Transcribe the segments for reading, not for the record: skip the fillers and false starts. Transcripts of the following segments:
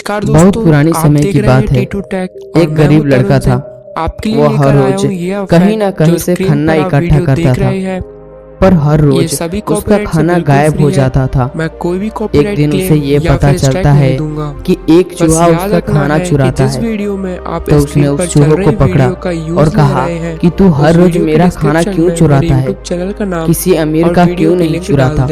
बहुत पुरानी समय की बात है। एक गरीब लड़का था। वो हर रोज कहीं ना कहीं से खाना इकट्ठा करता था, पर हर रोज उसका खाना गायब हो जाता था। एक दिन उसे ये पता चलता है कि एक चूहा उसका खाना चुराता है। तो उसने उस चूहे को पकड़ा और कहा कि तू हर रोज मेरा खाना क्यों चुराता है, किसी अमीर का क्यों नहीं चुराता।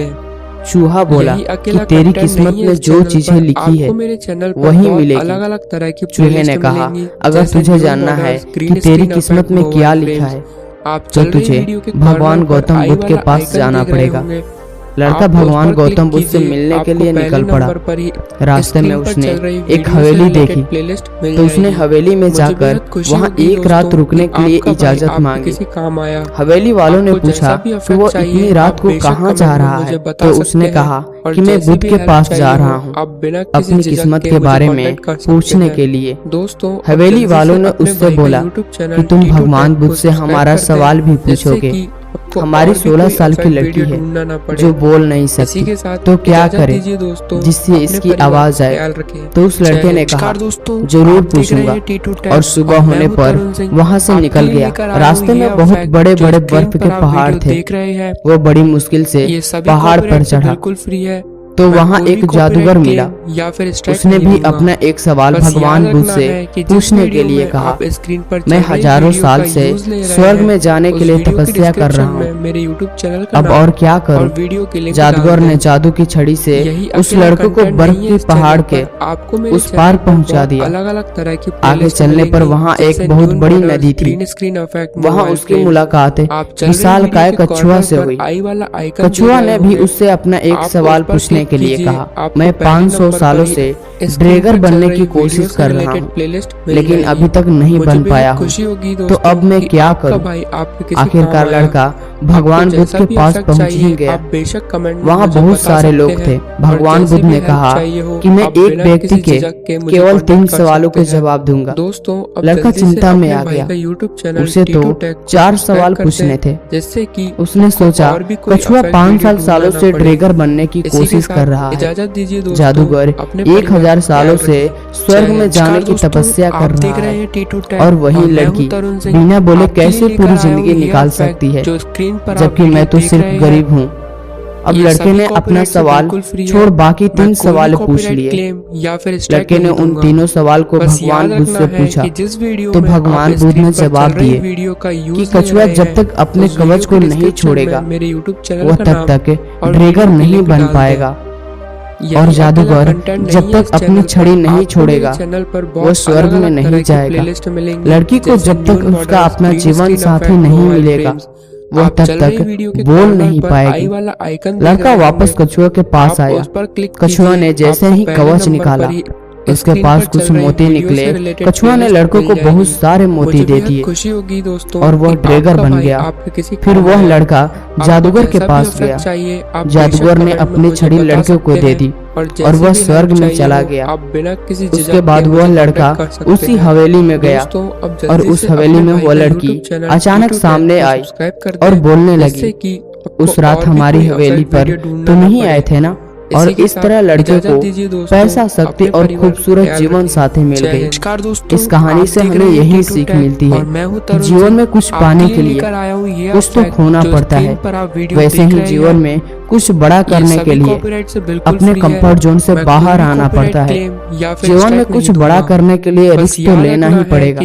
चूहा बोला कि तेरी किस्मत में जो चीजें लिखी है वही मिलेगी। चूहे ने कहा, अगर तुझे जानना है कि तेरी किस्मत में क्या लिखा है तो तुझे भगवान गौतम बुद्ध के पास जाना पड़ेगा। लड़का भगवान गौतम बुद्ध से मिलने के लिए निकल पड़ा। रास्ते में उसने एक हवेली देखी, तो उसने हवेली में जाकर वहां एक रात रुकने के लिए इजाजत मांगी। हवेली वालों ने पूछा कि वो इतनी रात को कहाँ जा रहा है, तो उसने कहा कि मैं बुद्ध के पास जा रहा हूँ अपनी किस्मत के बारे में पूछने के लिए। हवेली वालों ने उससे बोला कि तुम भगवान बुद्ध से हमारा सवाल भी पूछोगे। हमारी 16 साल की लड़की है जो बोल नहीं सकती, तो क्या करें जिससे इसकी आवाज आए। तो उस लड़के ने कहा, जरूर पूछूंगा, और सुबह होने पर वहां से निकल गया। रास्ते में बहुत बड़े बड़े बर्फ के पहाड़ थे। वो बड़ी मुश्किल से पहाड़ पर चढ़ा, तो वहाँ एक जादूगर मिला। उसने भी अपना एक सवाल भगवान बुद्ध से पूछने के लिए कहा। मैं हजारों साल से स्वर्ग में जाने के लिए तपस्या कर रहा हूँ, अब और क्या करूँ। जादूगर ने जादू की छड़ी से उस लड़के को बर्फ के पहाड़ के उस पार पहुँचा दिया। आगे चलने पर वहाँ एक बहुत बड़ी नदी थी। वहाँ उसकी मुलाकात विशाल काय कछुआ से हुई। कछुआ ने भी उससे अपना एक सवाल पूछने के लिए कहा। मैं 500 सालों से ड्रैगन बनने की कोशिश कर रहा हूँ, लेकिन अभी तक नहीं बन पाया हूँ, तो अब मैं क्या करूँ। आखिरकार लड़का भगवान बुद्ध के पास पहुँच ही गया। वहाँ बहुत सारे लोग थे। भगवान बुद्ध ने कहा कि मैं एक व्यक्ति के केवल 3 सवालों के जवाब दूंगा। लड़का चिंता में आ गया। उसे तो 4 सवाल पूछने थे। उसने सोचा, कछुआ 5 सालों से ड्रैगन बनने की कोशिश कर रहा है, जादूगर 1000 सालों से स्वर्ग में जाने की तपस्या कर रहा है, और वही लड़की बिना बोले कैसे पूरी जिंदगी निकाल सकती है, जबकि मैं तो सिर्फ गरीब हूँ। अब लड़के ने अपना सवाल छोड़ बाकी 3 सवाल पूछ लिए। लड़के ने उन तीनों सवाल को भगवान बुद्ध से पूछा, तो भगवान बुद्ध ने जवाब दिए कि कछुआ जब तक अपने कवच को नहीं छोड़ेगा वह तब तक ड्रैगन नहीं बन पाएगा, और जादूगर जब तक अपनी छड़ी नहीं छोड़ेगा वो स्वर्ग में नहीं जाएगा। लड़की को जब तक उसका अपना जीवन साथी नहीं मिलेगा वह तब तक बोल नहीं पाएगी। लड़का वापस कछुआ के पास आया। कछुआ ने जैसे ही कवच निकाला, उसके पास कुछ मोती निकले। कछुआ ने लड़कों को बहुत सारे मोती दे दिए और वह ड्रैगन बन गया। फिर वह लड़का जादूगर के पास गया। जादूगर ने अपनी छड़ी लड़के को दे दी और वह स्वर्ग में चला गया। उसके बाद वह लड़का उसी हवेली में गया, और उस हवेली में वह लड़की अचानक सामने आई और बोलने लगी, उस रात हमारी हवेली पर तुम ही आए थे ना। और इस तरह लड़के को पैसा, शक्ति और खूबसूरत जीवन साथी मिल गई। इस कहानी से हमें यही सीख मिलती है, जीवन में कुछ पाने के लिए कुछ तो खोना पड़ता है। वैसे ही जीवन में कुछ बड़ा करने के लिए अपने कंफर्ट जोन से बाहर आना पड़ता है। जीवन में कुछ बड़ा करने के लिए रिस्क तो लेना ही पड़ेगा।